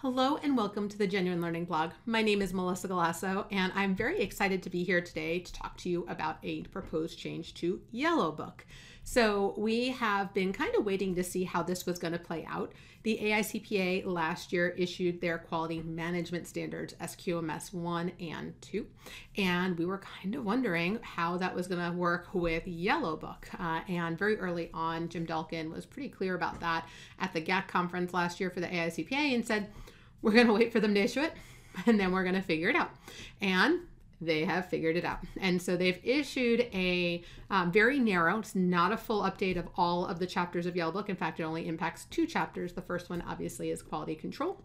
Hello and welcome to the Genuine Learning Blog. My name is Melissa Galasso and I'm very excited to be here today to talk to you about a proposed change to Yellow Book. So we have been kind of waiting to see how this was going to play out. The AICPA last year issued their quality management standards, SQMS 1 and 2, and we were kind of wondering how that was going to work with Yellow Book. And very early on, Jim Dalkin was pretty clear about that at the GAC conference last year for the AICPA and said, we're going to wait for them to issue it, and then we're going to figure it out. And they have figured it out. And so they've issued a very narrow, it's not a full update of all of the chapters of Yellow Book. In fact, it only impacts 2 chapters. The first one obviously is quality control.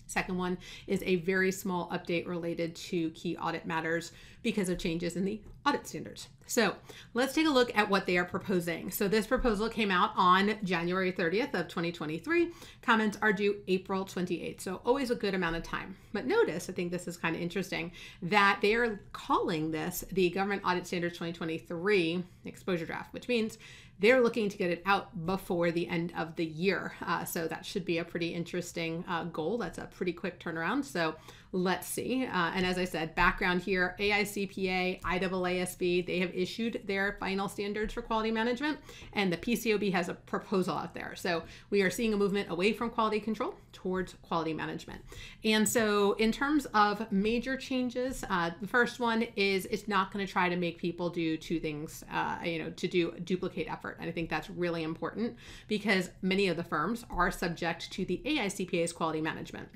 Second one is a very small update related to key audit matters because of changes in the audit standards. So let's take a look at what they are proposing. So this proposal came out on January 30th of 2023. Comments are due April 28th. So always a good amount of time. But notice, I think this is kind of interesting, that they are calling this the Government Audit Standards 2023 exposure draft, which means they're looking to get it out before the end of the year. So that should be a pretty interesting goal. That's a pretty quick turnaround. So let's see. And as I said, background here, AICPA, IAASB, they have issued their final standards for quality management, and the PCOB has a proposal out there. So we are seeing a movement away from quality control towards quality management. And so in terms of major changes, the first one is it's not going to try to make people do 2 things, to do duplicate effort. And I think that's really important because many of the firms are subject to the AICPA's quality management.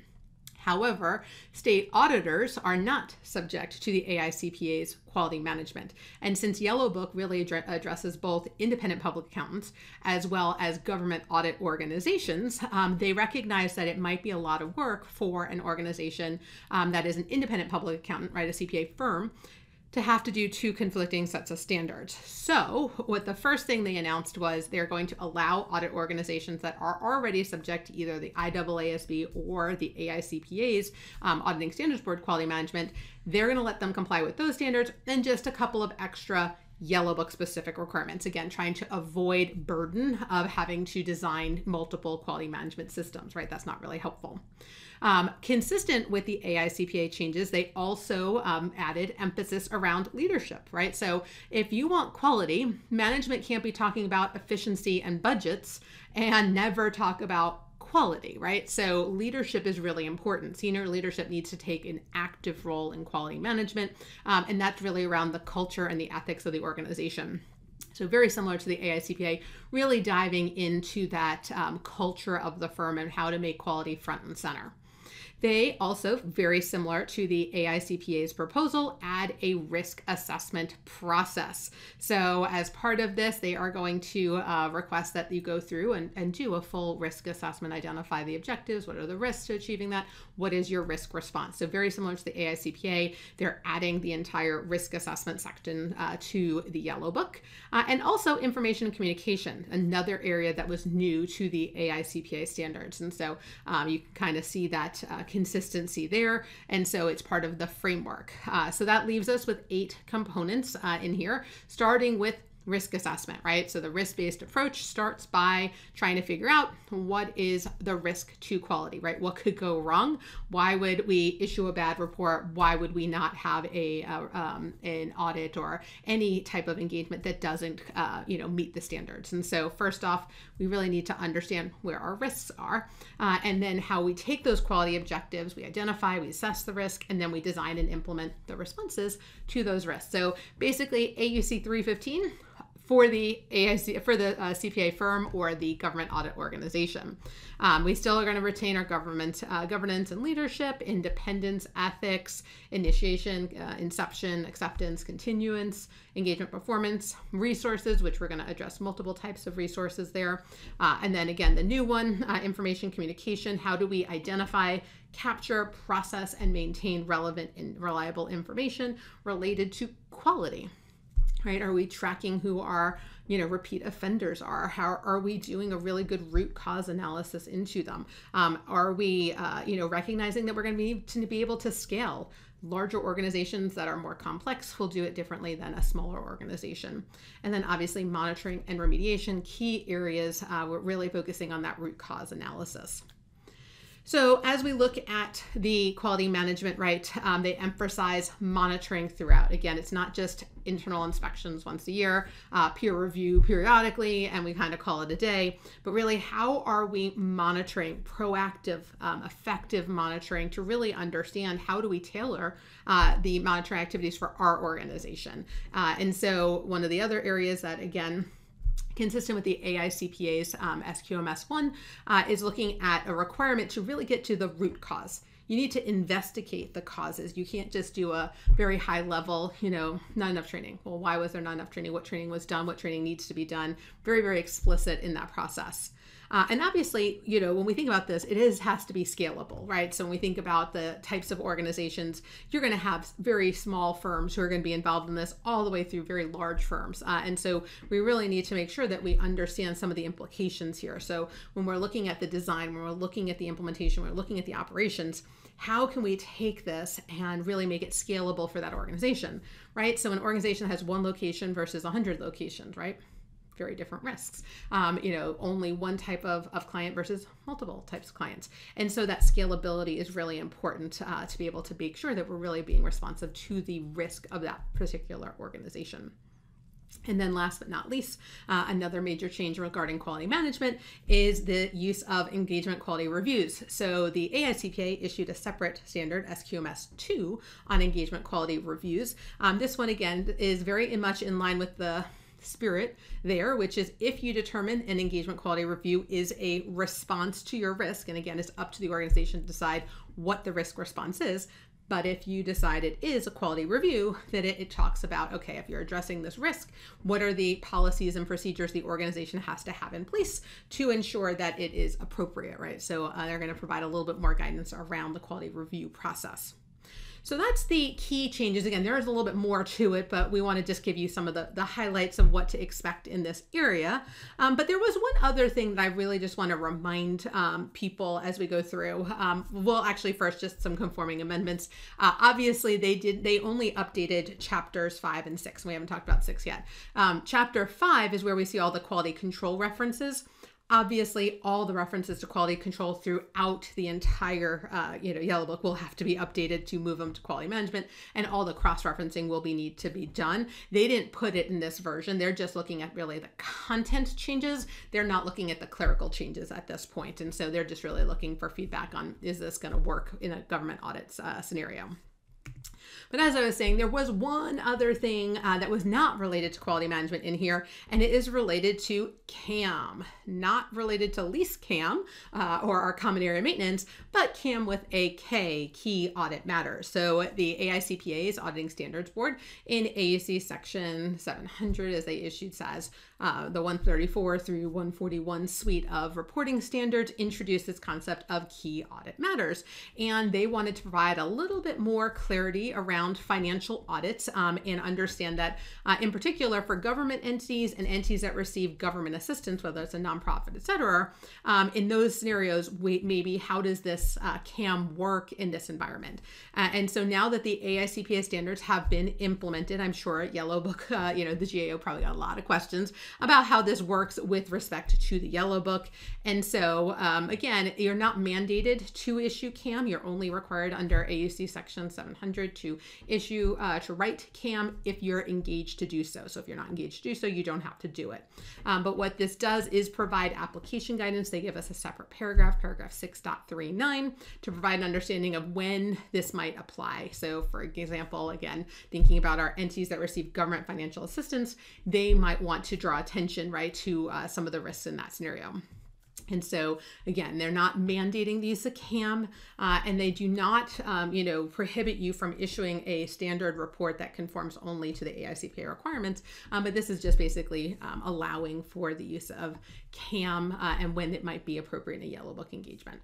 However, state auditors are not subject to the AICPA's quality management. And since Yellow Book really addresses both independent public accountants as well as government audit organizations, they recognize that it might be a lot of work for an organization that is an independent public accountant, right, a CPA firm, to have to do 2 conflicting sets of standards. So what the first thing they announced was they're going to allow audit organizations that are already subject to either the IAASB or the AICPA's Auditing Standards Board quality management. They're going to let them comply with those standards and just a couple of extra Yellow Book specific requirements, again, trying to avoid burden of having to design multiple quality management systems, right? That's not really helpful. Consistent with the AICPA changes, they also added emphasis around leadership, right? So if you want quality, management can't be talking about efficiency and budgets and never talk about quality, right? So leadership is really important. Senior leadership needs to take an active role in quality management, and that's really around the culture and the ethics of the organization. So very similar to the AICPA, really diving into that culture of the firm and how to make quality front and center. They also, very similar to the AICPA's proposal, add a risk assessment process. So as part of this, they are going to request that you go through and do a full risk assessment, identify the objectives, what are the risks to achieving that, what is your risk response. So very similar to the AICPA, they're adding the entire risk assessment section to the Yellow Book. And also information and communication, another area that was new to the AICPA standards. And so you can kind of see that consistency there, and so it's part of the framework. So that leaves us with 8 components in here, starting with risk assessment, right? So the risk-based approach starts by trying to figure out what is the risk to quality, right? What could go wrong? Why would we issue a bad report? Why would we not have an audit or any type of engagement that doesn't, meet the standards? And so first off, we really need to understand where our risks are, and then how we take those quality objectives, we identify, we assess the risk, and then we design and implement the responses to those risks. So basically AUC 315 for the CPA firm or the government audit organization. We still are going to retain our governance and leadership, independence, ethics, initiation, inception, acceptance, continuance, engagement, performance, resources, which we're going to address multiple types of resources there. And then again, the new one, information communication. How do we identify, capture, process, and maintain relevant and reliable information related to quality? Right? Are we tracking who our, repeat offenders are? How are we doing a really good root cause analysis into them? Are we, recognizing that we're going to need to be able to scale? Larger organizations that are more complex will do it differently than a smaller organization. And then obviously monitoring and remediation, key areas, we're really focusing on that root cause analysis. So as we look at the quality management, right, they emphasize monitoring throughout. Again, it's not just internal inspections once a year, peer review periodically, and we kind of call it a day, but really how are we monitoring, proactive, effective monitoring to really understand how do we tailor the monitoring activities for our organization. And so one of the other areas that, again, consistent with the AICPA's SQMS1 is looking at a requirement to really get to the root cause. You need to investigate the causes. You can't just do a very high level, not enough training. Well, why was there not enough training? What training was done? What training needs to be done? Very, very explicit in that process. And obviously, when we think about this, has to be scalable, right? So when we think about the types of organizations, you're going to have very small firms who are going to be involved in this all the way through very large firms. And so we really need to make sure that we understand some of the implications here. So when we're looking at the design, when we're looking at the implementation, when we're looking at the operations, how can we take this and really make it scalable for that organization, right? So an organization has one location versus 100 locations, right? Very different risks. Only one type of client versus multiple types of clients. And so that scalability is really important to be able to make sure that we're really being responsive to the risk of that particular organization. And then last but not least, another major change regarding quality management is the use of engagement quality reviews. So the AICPA issued a separate standard, SQMS2, on engagement quality reviews. This one, again, is very much in line with the spirit there, which is if you determine an engagement quality review is a response to your risk, and again, it's up to the organization to decide what the risk response is. But if you decide it is a quality review, then it talks about, okay, if you're addressing this risk, what are the policies and procedures the organization has to have in place to ensure that it is appropriate, right? So they're going to provide a little bit more guidance around the quality review process. So that's the key changes. Again, there is a little bit more to it, but we want to just give you some of the highlights of what to expect in this area. But there was one other thing that I really just want to remind people as we go through. Well, actually first, just some conforming amendments. Obviously, they only updated chapters 5 and 6. We haven't talked about 6 yet. Chapter 5 is where we see all the quality control references. Obviously, all the references to quality control throughout the entire Yellow Book will have to be updated to move them to quality management, and all the cross-referencing will need to be done. They didn't put it in this version. They're just looking at really the content changes. They're not looking at the clerical changes at this point. And so they're just really looking for feedback on, is this going to work in a government audit scenario? But as I was saying, there was one other thing that was not related to quality management in here, and it is related to CAM, not related to lease CAM or our common area maintenance, but CAM with a K, Key Audit Matters. So the AICPA's Auditing Standards Board in AUC Section 700, as they issued, says the 134 through 141 suite of reporting standards introduced this concept of key audit matters. And they wanted to provide a little bit more clarity around financial audits and understand that in particular for government entities and entities that receive government assistance, whether it's a nonprofit, et cetera, in those scenarios, maybe how does this CAM work in this environment? And so now that the AICPA standards have been implemented, I'm sure at Yellow Book, the GAO probably got a lot of questions about how this works with respect to the Yellow Book. And so again, you're not mandated to issue CAM. You're only required under AUC Section 700 to issue, to write CAM if you're engaged to do so. So if you're not engaged to do so, you don't have to do it. But what this does is provide application guidance. They give us a separate paragraph 6.39, to provide an understanding of when this might apply. So for example, again, thinking about our entities that receive government financial assistance, they might want to draw attention, right, to some of the risks in that scenario. And so again, they're not mandating the use of CAM, and they do not, prohibit you from issuing a standard report that conforms only to the AICPA requirements. But this is just basically allowing for the use of CAM and when it might be appropriate in a Yellow Book engagement.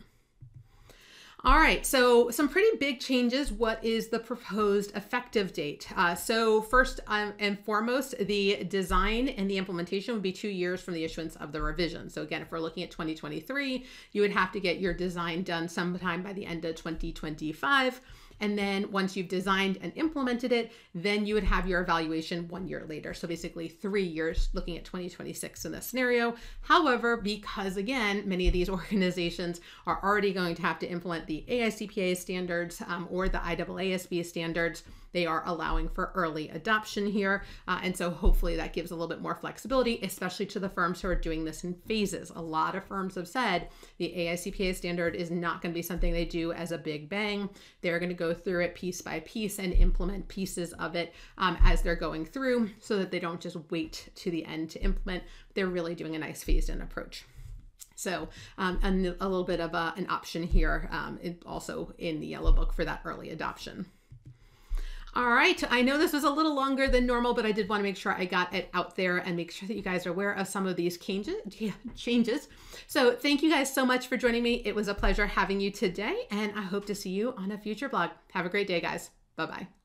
All right, so some pretty big changes. What is the proposed effective date? So first and foremost, the design and the implementation would be 2 years from the issuance of the revision. So again, if we're looking at 2023, you would have to get your design done sometime by the end of 2025. And then once you've designed and implemented it, then you would have your evaluation 1 year later. So basically 3 years, looking at 2026 in this scenario. However, because again, many of these organizations are already going to have to implement the AICPA standards or the IAASB standards, they are allowing for early adoption here. And so hopefully that gives a little bit more flexibility, especially to the firms who are doing this in phases. A lot of firms have said the AICPA standard is not going to be something they do as a big bang. They're going to go through it piece by piece and implement pieces of it as they're going through, so that they don't just wait to the end to implement. They're really doing a nice phased in approach. So and a little bit of an option here also in the Yellow Book for that early adoption. All right, I know this was a little longer than normal, but I did want to make sure I got it out there and make sure that you guys are aware of some of these changes. So thank you guys so much for joining me. It was a pleasure having you today, and I hope to see you on a future blog. Have a great day, guys. Bye-bye.